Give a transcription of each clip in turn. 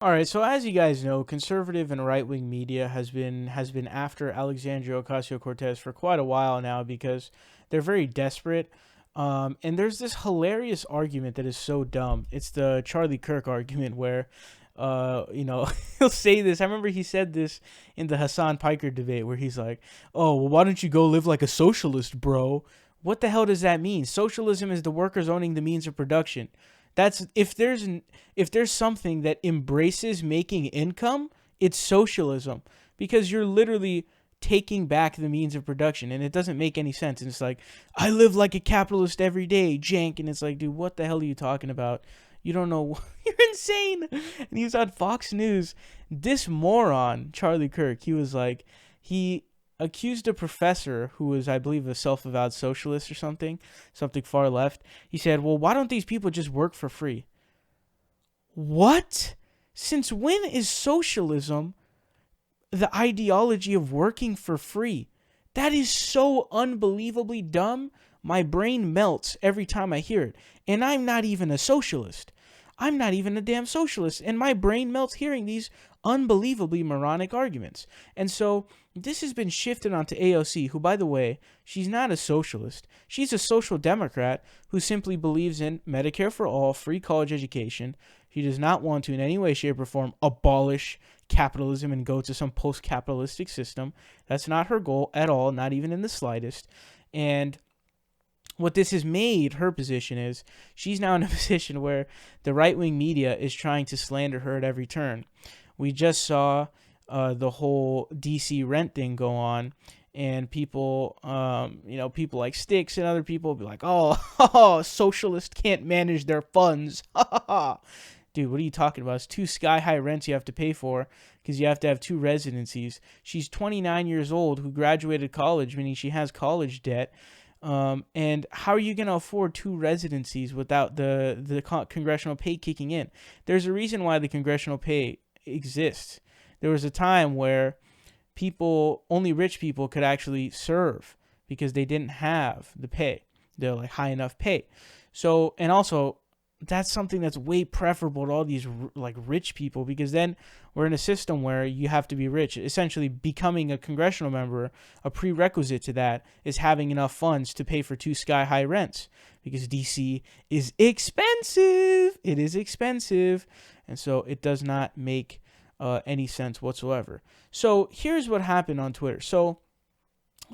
All right, so as you guys know, conservative and right-wing media has been after Alexandria Ocasio-Cortez for quite a while now because they're very desperate. And there's this hilarious argument that is so dumb. It's the Charlie Kirk argument where, he'll say this. I remember he said this in the Hassan Piker debate where he's like, "Oh, well, why don't you go live like a socialist, bro?" What the hell does that mean? Socialism is the workers owning the means of production. That's if there's something that embraces making income, it's socialism because you're literally taking back the means of production and it doesn't make any sense. And it's like, I live like a capitalist every day, jank. And it's like, dude, what the hell are you talking about? You don't know. You're insane. And he was on Fox News. This moron, Charlie Kirk, he was like, he accused a professor who was, I believe, a self-avowed socialist or something far left. He said, well, why don't these people just work for free? What? Since when is socialism the ideology of working for free? That is so unbelievably dumb. My brain melts every time I hear it. And I'm not even a socialist. I'm not even a damn socialist. And my brain melts hearing these unbelievably moronic arguments. And so this has been shifted onto AOC, who, by the way, she's not a socialist. She's a social democrat who simply believes in Medicare for all, free college education. She does not want to in any way, shape, or form abolish capitalism and go to some post-capitalistic system. That's not her goal at all, not even in the slightest. And what this has made her position is she's now in a position where the right-wing media is trying to slander her at every turn. We just saw the whole DC rent thing go on, and people, people like Sticks and other people be like, oh, socialists can't manage their funds. Dude, what are you talking about? It's 2 sky-high rents you have to pay for because you have to have 2 residencies. She's 29 years old who graduated college, meaning she has college debt. And how are you going to afford 2 residencies without the congressional pay kicking in? There's a reason why the congressional pay exists. There was a time where only rich people could actually serve because they didn't have the pay, the high enough pay. So, and also that's something that's way preferable to all these rich people, because then we're in a system where you have to be rich. Essentially, becoming a congressional member, a prerequisite to that is having enough funds to pay for 2 sky-high rents, because DC is expensive. It is expensive, and so it does not make any sense whatsoever. So here's what happened on Twitter. So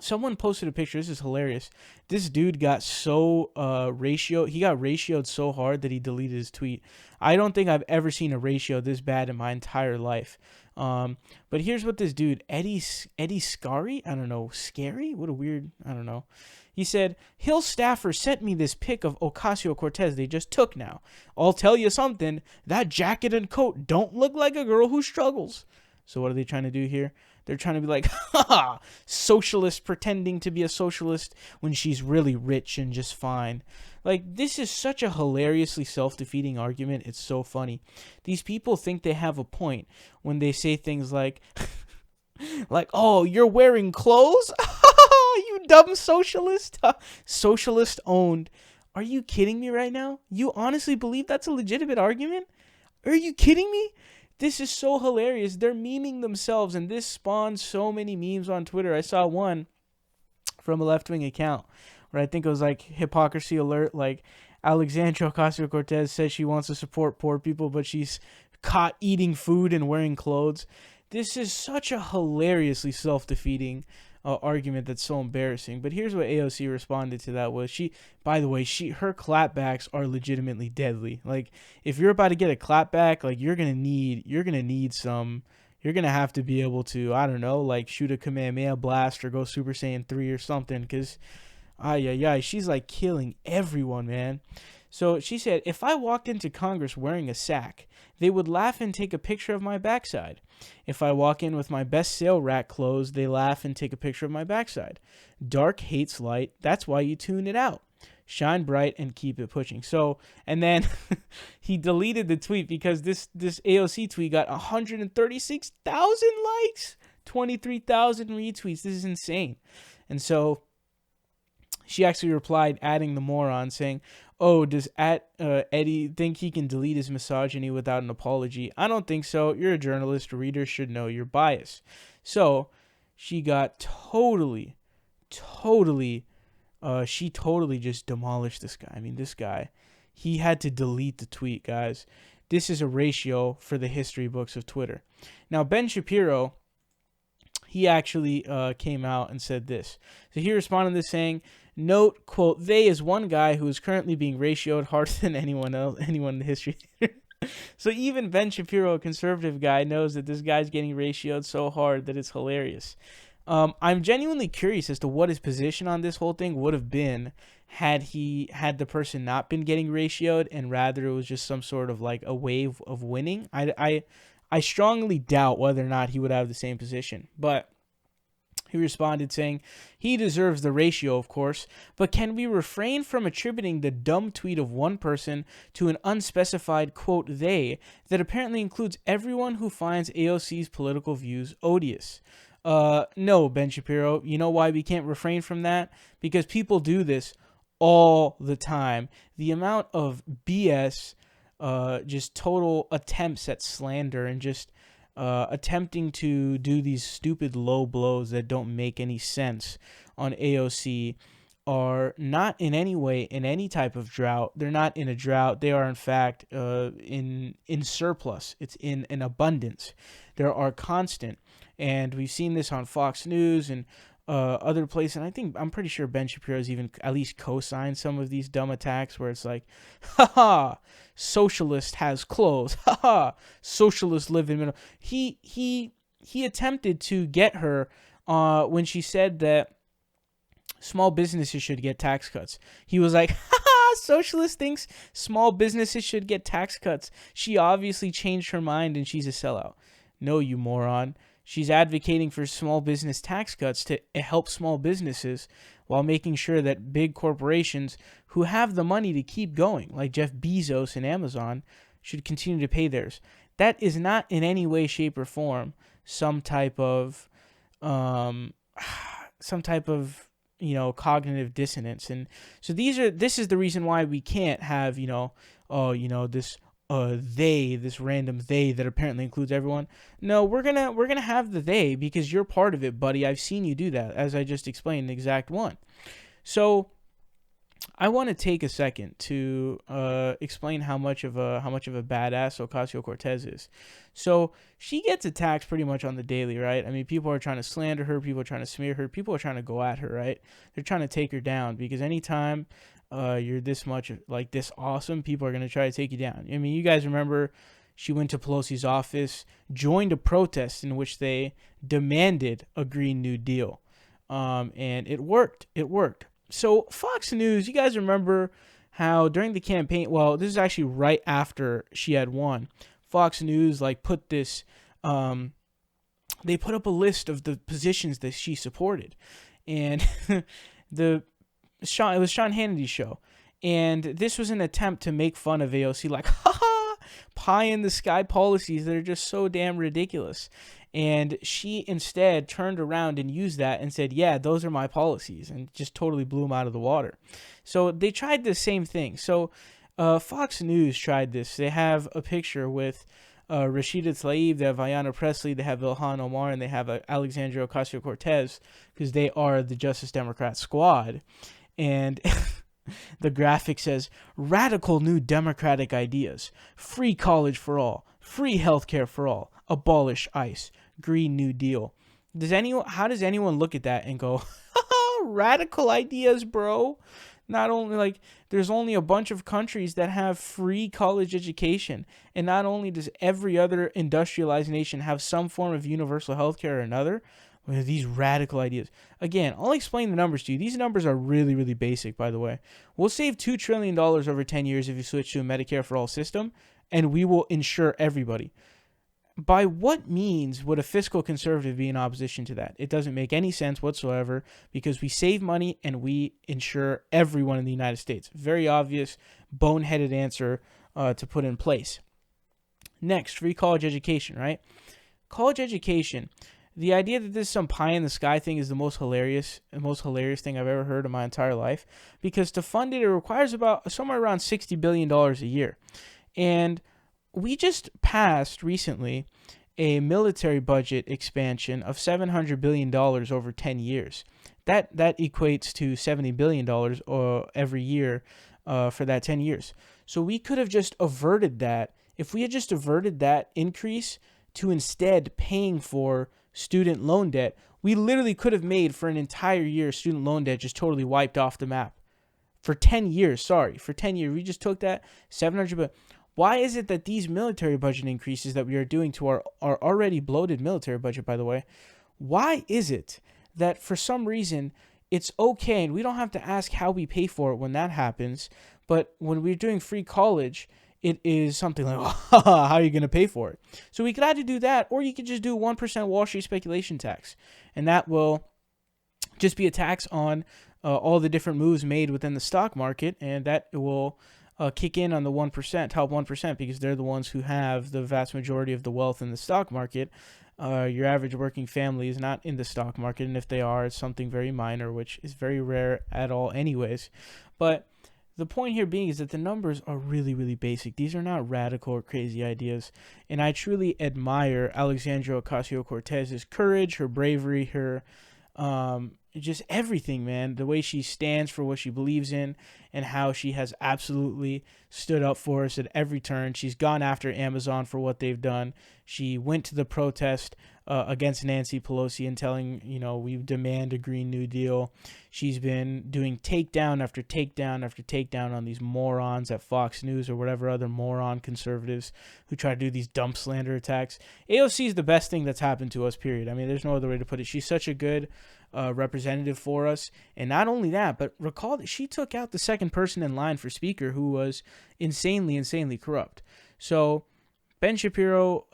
someone posted a picture. This is hilarious. This dude got so he got ratioed so hard that he deleted his tweet. I don't think I've ever seen a ratio this bad in my entire life. But here's what this dude, Eddie Scary, I don't know, Scary? What a weird, I don't know. He said, Hill staffer sent me this pic of Ocasio-Cortez they just took now. I'll tell you something, that jacket and coat don't look like a girl who struggles. So what are they trying to do here? They're trying to be like, ha, socialist pretending to be a socialist when she's really rich and just fine. Like, this is such a hilariously self-defeating argument. It's so funny. These people think they have a point when they say things like, oh, you're wearing clothes? You dumb socialist. Socialist owned. Are you kidding me right now? You honestly believe that's a legitimate argument? Are you kidding me? This is so hilarious. They're memeing themselves, and this spawns so many memes on Twitter. I saw one from a left-wing account where I think it was like hypocrisy alert, like Alexandria Ocasio-Cortez says she wants to support poor people, but she's caught eating food and wearing clothes. This is such a hilariously self-defeating argument that's so embarrassing. But here's what AOC responded to that was by the way, her clapbacks are legitimately deadly. Like, if you're about to get a clapback, like you're gonna have to be able to, I don't know, like shoot a Kamehameha blast or go Super Saiyan 3 or something, because she's like killing everyone, man. So she said, if I walked into Congress wearing a sack, they would laugh and take a picture of my backside. If I walk in with my best sale rack clothes, they laugh and take a picture of my backside. Dark hates light. That's why you tune it out. Shine bright and keep it pushing. So, and then he deleted the tweet because this AOC tweet got 136,000 likes, 23,000 retweets. This is insane. And so she actually replied, adding the moron, saying, Oh, does Eddie think he can delete his misogyny without an apology? I don't think so. You're a journalist. Readers should know your bias. So she got totally, she totally just demolished this guy. I mean, this guy, he had to delete the tweet, guys. This is a ratio for the history books of Twitter. Now, Ben Shapiro, he actually came out and said this. So he responded to this saying, note, quote, they is one guy who is currently being ratioed harder than anyone in the history. So even Ben Shapiro, a conservative guy, knows that this guy's getting ratioed so hard that it's hilarious. I'm genuinely curious as to what his position on this whole thing would have been had the person not been getting ratioed and rather it was just some sort of like a wave of winning. I strongly doubt whether or not he would have the same position, but he responded saying, he deserves the ratio, of course, but can we refrain from attributing the dumb tweet of one person to an unspecified, quote, they, that apparently includes everyone who finds AOC's political views odious? No, Ben Shapiro. You know why we can't refrain from that? Because people do this all the time. The amount of BS, just total attempts at slander and just attempting to do these stupid low blows that don't make any sense on AOC are not in any way in any type of drought. They're not in a drought. They are, in fact, in surplus. It's in an abundance. There are constant. And we've seen this on Fox News and other places. And I'm pretty sure Ben Shapiro's even at least co-signed some of these dumb attacks where it's like, haha, socialist has clothes. Haha, socialists live in middle. He attempted to get her when she said that small businesses should get tax cuts. He was like, haha, socialist thinks small businesses should get tax cuts. She obviously changed her mind and she's a sellout. No, you moron. She's advocating for small business tax cuts to help small businesses while making sure that big corporations who have the money to keep going, like Jeff Bezos and Amazon, should continue to pay theirs. That is not in any way, shape, or form some type of cognitive dissonance. And so this is the reason why we can't have, this this random they that apparently includes everyone. No, we're gonna have the they because you're part of it, buddy. I've seen you do that, as I just explained, the exact one. So I want to take a second to explain how much of a badass Ocasio-Cortez is. So she gets attacked pretty much on the daily, right? I mean, people are trying to slander her, people are trying to smear her, people are trying to go at her, right? They're trying to take her down because anytime you're this much like this awesome, people are going to try to take you down. I mean, you guys remember she went to Pelosi's office, joined a protest in which they demanded a Green New Deal. And it worked. So Fox News, you guys remember how during the campaign, well, this is actually right after she had won, Fox News put this, they put up a list of the positions that she supported. And it was Sean Hannity's show. And this was an attempt to make fun of AOC, like, haha, pie in the sky policies that are just so damn ridiculous. And she instead turned around and used that and said, yeah, those are my policies, and just totally blew them out of the water. So they tried the same thing. So Fox News tried this. They have a picture with Rashida Tlaib, they have Ayanna Pressley, they have Ilhan Omar, and they have Alexandria Ocasio-Cortez, because they are the Justice Democrat squad. And the graphic says, radical new democratic ideas, free college for all, free healthcare for all, abolish ICE, Green New Deal. How does anyone look at that and go, radical ideas, bro? Not only there's only a bunch of countries that have free college education, and not only does every other industrialized nation have some form of universal healthcare or another, with these radical ideas. Again, I'll explain the numbers to you. These numbers are really, really basic, by the way. We'll save $2 trillion over 10 years if you switch to a Medicare for all system, and we will insure everybody. By what means would a fiscal conservative be in opposition to that? It doesn't make any sense whatsoever because we save money and we insure everyone in the United States. Very obvious, boneheaded answer to put in place. Next, free college education, right? College education. the idea that this is some pie in the sky thing is the most hilarious thing I've ever heard in my entire life. Because to fund it, it requires about somewhere around $60 billion a year. And we just passed recently a military budget expansion of $700 billion over 10 years. That equates to $70 billion every year for that 10 years. So we could have just averted that. If we had just averted that increase to instead paying for student loan debt, we literally could have made for an entire year student loan debt just totally wiped off the map. For 10 years, for 10 years, we just took that 700 billion. Why is it that these military budget increases that we are doing to our already bloated military budget, by the way, why is it that for some reason it's okay and we don't have to ask how we pay for it when that happens, but when we're doing free college, it is something like, oh, how are you going to pay for it? So we could either do that, or you could just do 1% Wall Street speculation tax, and that will just be a tax on all the different moves made within the stock market, and that will kick in on the 1%, top 1%, because they're the ones who have the vast majority of the wealth in the stock market. Your average working family is not in the stock market, and if they are, it's something very minor, which is very rare at all anyways. But the point here being is that the numbers are really, really basic. These are not radical or crazy ideas, and I truly admire Alexandria Ocasio-Cortez's courage, her bravery, her just everything, man. The way she stands for what she believes in and how she has absolutely stood up for us at every turn. She's gone after Amazon for what they've done. She went to the protest against Nancy Pelosi and telling, we demand a Green New Deal. She's been doing takedown after takedown after takedown on these morons at Fox News or whatever other moron conservatives who try to do these dump slander attacks. AOC is the best thing that's happened to us, period. I mean, there's no other way to put it. She's such a good representative for us. And not only that, but recall that she took out the second person in line for speaker who was insanely corrupt. So Ben Shapiro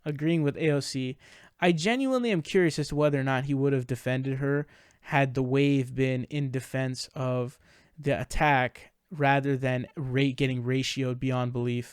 agreeing with AOC, I genuinely am curious as to whether or not he would have defended her had the wave been in defense of the attack rather than getting ratioed beyond belief